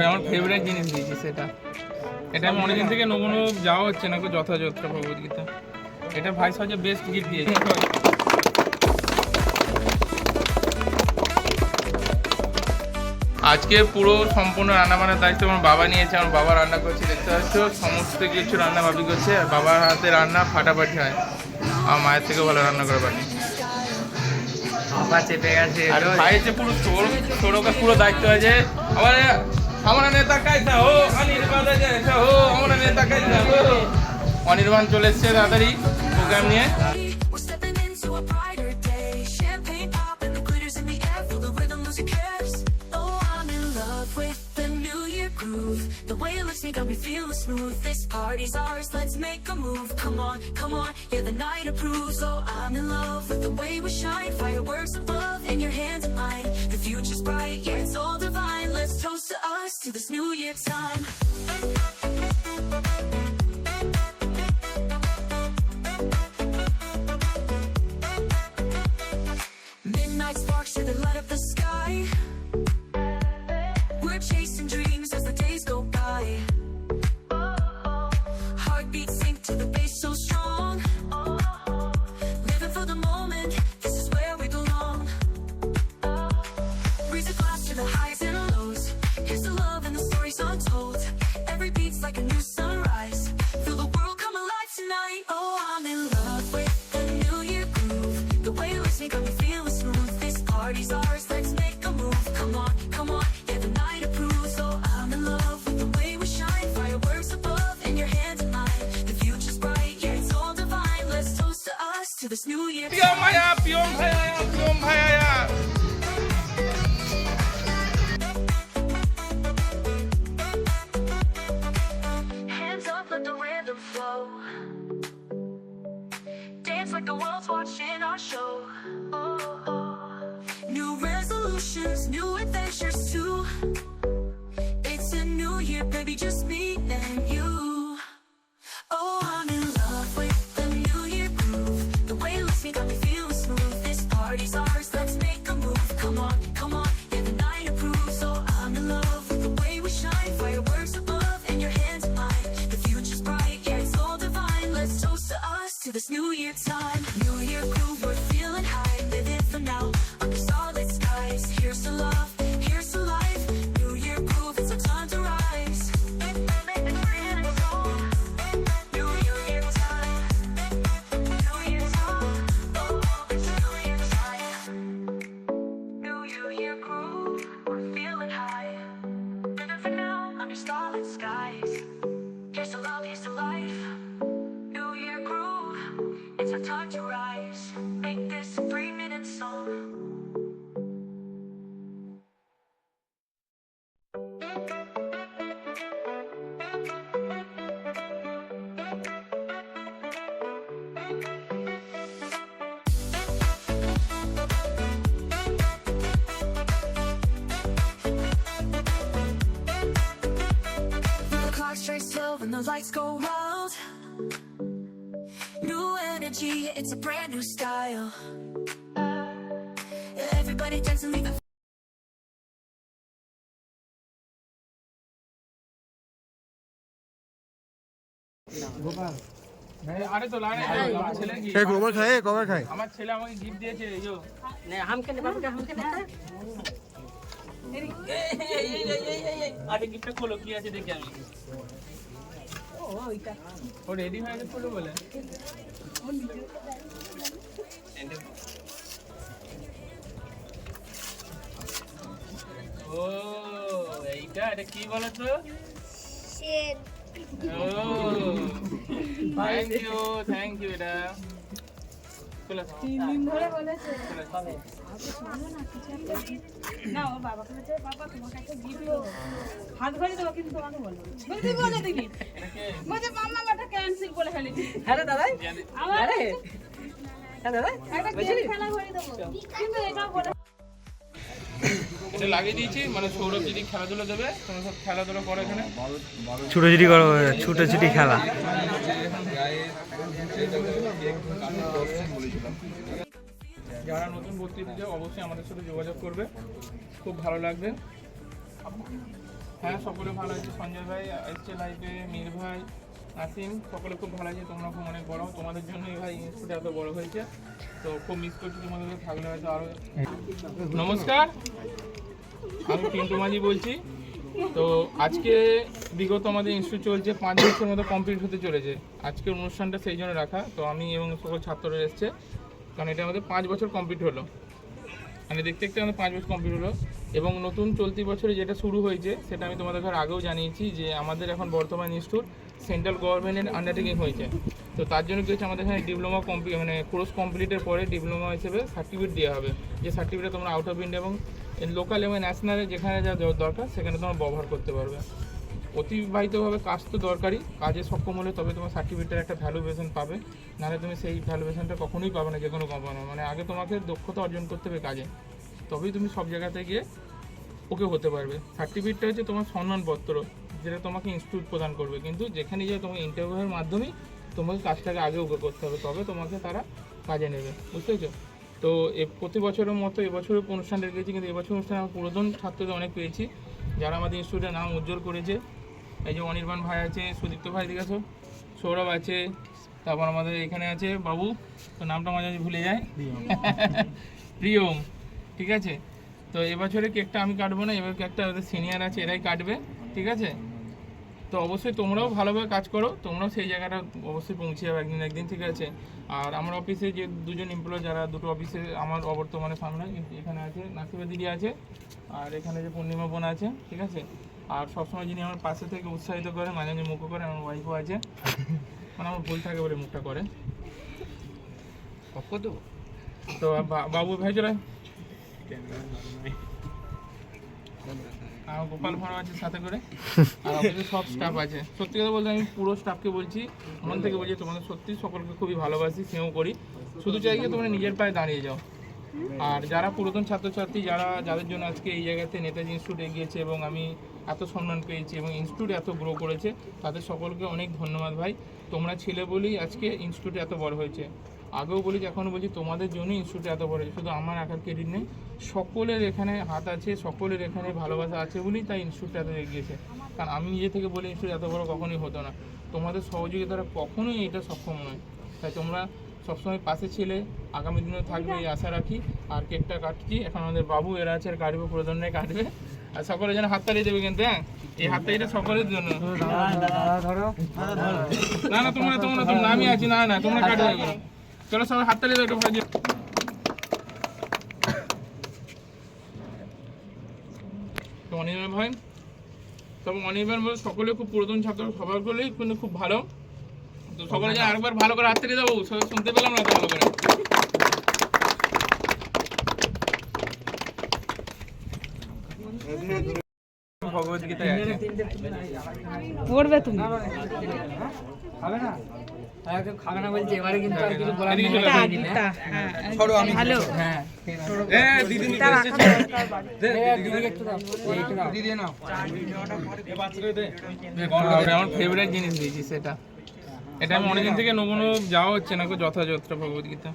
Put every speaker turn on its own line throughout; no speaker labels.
আমার ফেভারিট জিনিস দিয়েছি সেটা। এটা আমি অনেকদিন থেকে নেবো যাওয়া হচ্ছে না যথাযথ ভগবদ্গীতা। এটা ভাই সবচেয়ে বেস্ট গিফট দিয়েছে। আজকে পুরো সম্পূর্ণ রান্নাবান্নার দায়িত্ব আমার বাবা নিয়েছে। আমার বাবা রান্না করছে, দেখতে পাচ্ছ সমস্ত কিছু রান্না ভাবি করছে। আর বাবার হাতে রান্না ফাটাফাটি হয়, আমার মায়ের থেকে ভালো রান্না করে পারি। চেপে গেছে আর ভাইছে পুরো সৌরভের পুরো দায়িত্ব আছে। আবার আমার নেতা কাইসা হো অনির্বাণ হো আমার নেতা কাইসা হো। অনির্বাণ চলে এসছে তাড়াতাড়ি প্রোগ্রাম নিয়ে। The way it looks, got me feeling smooth. This party's ours, let's make a move. Come on, yeah, the night approves. Oh, I'm in love with the way we shine. Fireworks above, in your hands and mine. The future's bright, yeah, it's all divine. Let's toast to us, to this new year time. Midnight sparks, yeah, they light up the sky. We're chasing dreams as the days go by. Heartbeats sync to the bass so strong. Living for the moment, this is where we belong. Raise a glass to the highs and lows. Here's the love and the stories untold. Every beat's like a new sunrise. Feel the world come alive tonight. Oh, I'm in love with the new year groove. The way it looks, got me feeling smooth. This party's ours, let's make a move. Come on, yeah, the night approves. Oh, I'm in love with the way we shine. Fireworks above, in your hands and mine. The future's bright, yeah, it's all divine. Let's toast to us, to this new year. Piyom bhaiya. Hands up, let the rhythm flow. Dance like the world's watching our show. New resolutions, new adventures too. It's a new year, baby, just me and you. Oh, I'm in love with the new year groove. The way it looks, got me feeling smooth. This party's ours, let's make a move. Come on, yeah, the night approves. Oh, I'm in love with the way we shine. Fireworks above, in your hands and mine. The future's bright, yeah, it's all divine. Let's toast to us, to this new year time. New year groove, we're feeling high. Live it for now, under starlit skies. Here's to love, here's to life. New year groove, it's our time to rise. New year time. New year time. Oh, it's new year time. New year groove, we're feeling high. Live it for now, under starlit skies. Here's to love, here's to life. New year groove, it's our time to rise. Make this a 3-minute song. The clock strikes 12 and the lights go wild. New energy, it's a brand new style. Everybody dance and leave it. আরে তো লাইনে আমার ছেলে কি cover খায় আমার ছেলে আমাকে গিফট দিয়েছে ইয়ো নে হামকে নে বাবুটা হামকে নে এই আরে গিফটটা খোলো কি আছে দেখি আমি ওইটা ও রেডি হয়ে গেছে বলে ও এইটা এটা কি বলো তো শেড ও থ্যাংক ইউ এটা চলো 3 দিন ধরে বলেছে চলো না ও বাবা বলেছে বাবা তোমাকে একটা গিফট দেব হাত ধরে দেব কিন্তু তোমাকে বলবো বলতে বলে দেখি মানে মাম্মা বাটা ক্যান্সেল করে ফেলেছি হ্যাঁ দাদা আরে হ্যাঁ দাদা একটা গেম খেলা করে দেব কিন্তু এটা বলে এটা লাগিয়ে দিয়েছি মানে সৌরভ যদি খেলাধুলা দেবে তোমরা সব খেলাধুলা করো এখানে ছুটোছুটি করো ছুটোছুটি খেলা যারা নতুন ভর্তি দিতে অবশ্যই আমাদের সাথে যোগাযোগ করবে খুব ভালো লাগবে
হ্যাঁ সকলে ভালো আছে, সঞ্জয় ভাই এসছে লাইফে, মীর ভাই, নাসিম, সকলে খুব ভালো আছে। তোমরা খুব অনেক বড়, তোমাদের জন্যই ভাই ইনস্টিটিউট এত বড় হয়েছে, তো খুব মিস করছি তোমাদেরকে, থাকলে হয়তো আরও। নমস্কার, আমি পিন্টু মাঝি বলছি। তো আজকে বিগত আমাদের ইনস্টিটিউট চলছে 5 বছরের মতো কমপ্লিট হতে চলেছে। আজকের অনুষ্ঠানটা সেই জন্য রাখা, তো আমি এবং সকল ছাত্ররা এসছে, কারণ এটা আমাদের 5 বছর কমপ্লিট হলো, মানে দেখতে দেখতে আমাদের 5 বছর কমপ্লিট হলো। এবং নতুন চলতি বছরে যেটা শুরু হয়েছে সেটা আমি তোমাদের ঘর আগেও জানিয়েছি যে আমাদের এখন বর্তমান ইনস্টিটিউট সেন্ট্রাল গভর্নমেন্টের আন্ডারটেকিং হয়েছে। তো তার জন্য কি হচ্ছে, আমাদের এখানে ডিপ্লোমা মানে কোর্স কমপ্লিটের পরে ডিপ্লোমা হিসেবে সার্টিফিকেট দেওয়া হবে, যে সার্টিফিকেট তোমরা আউট অফ ইন্ডিয়া এবং লোকাল এবং ন্যাশনালে যেখানে যা দরকার সেখানে তোমরা ব্যবহার করতে পারবে। অতিবাহিতভাবে কাজ তো দরকারি, কাজে সক্ষম হলে তবে তোমার সার্টিফিকেটের একটা ভ্যালুয়েশন পাবে, নাহলে তুমি সেই ভ্যালুয়েশনটা কখনোই পাবে না যে কোনো কোম্পানি। মানে আগে তোমাকে দক্ষতা অর্জন করতে হবে কাজে, তবেই তুমি সব জায়গাতে গিয়ে ওকে হতে পারবে। সার্টিফিকেটটা হচ্ছে তোমার সম্মানপত্র, যেটা তোমাকে ইনস্টিটিউট প্রদান করবে, কিন্তু যেখানে গিয়ে তোমার ইন্টারভিউয়ের মাধ্যমেই তোমাকে কাজটাকে আগে ওকে করতে হবে, তবে তোমাকে তারা কাজে নেবে, বুঝতে পেরেছো? তো প্রতি বছরের মতো এবছরের অনুষ্ঠান রেখেছি, কিন্তু এবছর অনুষ্ঠানে আমার পুরাতন ছাত্রদের অনেক পেয়েছি যারা আমাদের ইনস্টিটিউটের নাম উজ্জ্বল করেছে। এই যে অনির্বাণ ভাই আছে, সুদীপ্ত ভাই দিকে আসো, সৌরভ আছে, তারপর আমাদের এখানে আছে বাবু, তো নামটা মাঝে মাঝে ভুলে যায়, প্রিয়ম, ঠিক আছে? তো এবছরে কেকটা আমি কাটবো না, এবার কেকটা ওদের সিনিয়র আছে এরাই কাটবে, ঠিক আছে? তো অবশ্যই তোমরাও ভালোভাবে কাজ করো, তোমরাও সেই জায়গাটা অবশ্যই পৌঁছে যাবে একদিন, ঠিক আছে? আর আমার অফিসে যে দুজন এমপ্লয়, যারা দুটো অফিসে আমার অবর্তমানে সামনে, এখানে আছে নাসিমা দিদি আছে, আর এখানে যে পূর্ণিমা বোন আছে, ঠিক আছে? আর সবসময় যিনি আমার পাশে থেকে উৎসাহিত করে, মাঝে মাঝে মুখও করে, আমার ওয়াইফও আছে, মানে আমার ভুল থাকে বলে মুখটা করে। তো বাবু ভাই চলে, আর গোপাল ভাড়া আছে সাথে করে, আর অফিসে সব স্টাফ আছে। সত্যি কথা বলতে আমি পুরো স্টাফকে বলছি, মন থেকে বলছি, তোমাদের সত্যি সকলকে খুবই ভালোবাসি, স্নেহ করি, শুধু চাই যে তোমরা নিজের পায়ে দাঁড়িয়ে যাও। আর যারা পুরাতন ছাত্রছাত্রী, যাদের জন্য আজকে এই জায়গাতে নেতাজি ইনস্টিটিউট এগিয়েছে এবং আমি এত সম্মান পেয়েছি এবং ইনস্টিটিউট এত গ্রো করেছে, তাদের সকলকে অনেক ধন্যবাদ ভাই। তোমরা ছেলে বলেই আজকে ইনস্টিটিউট এত বড় হয়েছে। আগেও বলি, এখনও বলছি, তোমাদের জন্যই ইনস্টিটিউট এত বড় হয়েছে, শুধু আমার একার ক্রেডিট নেই, সকলের এখানে হাত আছে, সকলের এখানে ভালোবাসা আছে বলেই তাই ইনস্টিটিউট এত এগিয়েছে। কারণ আমি নিজে থেকে বলি ইনস্টিটিউট এত বড় কখনোই হতো না, তোমাদের সহযোগিতারা কখনোই এটা সক্ষম নয়। তাই তোমরা সবসময় পাশে ছিলে, আগামী দিনেও থাকবে এই আশা রাখি। আর কেকটা কাটছি, এখন আমাদের বাবু এরা আছে, আর কাটবে, প্রধানরাই কাটবে, আর সকলের জন্য হাততালি দেবে কিন্তু, হ্যাঁ এই হাততালিটা সকলের জন্য। না না তোমরা আমি আছি, না তোমরা কাটবে, চলো সবাই হাততালি দেবে একটু ভাই। তো অনির্বাণ ভাই, তবে অনির্বাণ বলে সকলে খুব পুরাতন ছাত্র, সবার করলেই কিন্তু খুব ভালো। তো সকলে যা আরেকবার ভালো করে হাততালি দেবো, শুনতে পেলাম না ভালো করে। ভগবদ্গীতায় আছে,
পড়বে তুমি খাবে না, খাবে না বলছি, এবারে কিন্তু আর কিছু বলার নেই।
ছড়ো আমি
হ্যালো,
হ্যাঁ এ দিদি নিতে এসেছে, দিদি একটু দাও, দিদি নাও, এই বাচ্চাকে দে। আমার ফেভারিট জিনিস দিয়েছি সেটা, এটা আমি অনেকদিন থেকে নবনো যাওয়া হচ্ছে না, যথাযথ ভগবদ্গীতা।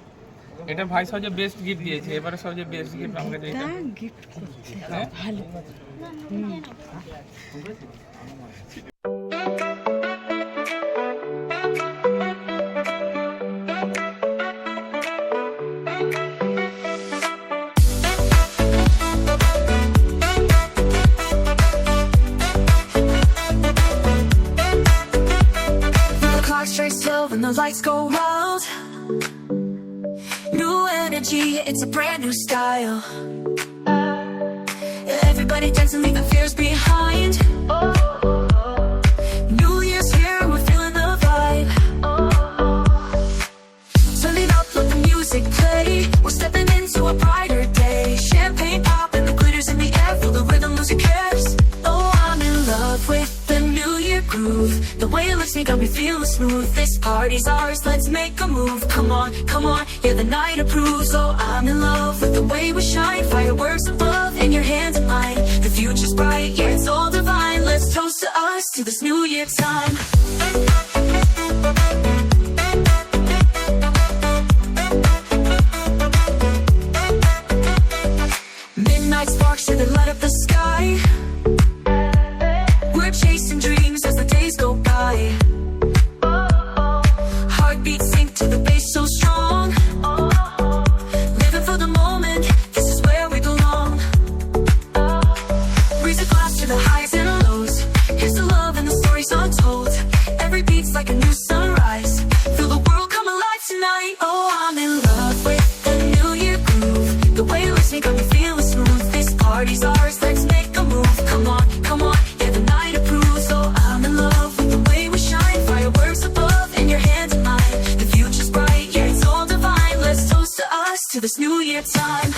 এটা ভাই সবচেয়ে বেস্ট গিফট দিয়েছে, এবারে সবচেয়ে বেস্ট গিফট আমাকে দিয়েছে,
গিফট করছে ভালো।
Straight slow when the lights go wild. New energy, it's a brand new style. Everybody dancing, leaving fears behind. New Year's here, we're feeling the vibe. Turn it up, let the music play. We're stepping into a brighter day. Champagne pop and the glitters in the air. Feel the rhythm, lose your cares. Oh, I'm in love with the New Year groove. The way it looks me got me feeling smooth. This party's ours, let's make a move. Come on, yeah, the night approves. Oh, I'm in love with the way we shine. Fireworks above and your hands in mine. The future's bright, yeah, it's all divine. Let's toast to us, to this New Year time. Midnight sparks, yeah, they light up the sky. chasing dreams as the days go by. Heartbeats sink to the bass so strong. Living for the moment, this is where we belong. Raise a glass to the highs and lows. Here's the love and the stories untold. Every beat's like a new sunrise. Feel the world come alive tonight. Oh, I'm in love with the New Year groove. The way you listen got me feeling smooth. This party's ours, let's make a move. Come on, yeah, the night approves. Oh, I'm in love with the way we shine. Fireworks above in your hand and mine. The future's bright, yeah, it's all divine. Let's toast to us, to this New Year time.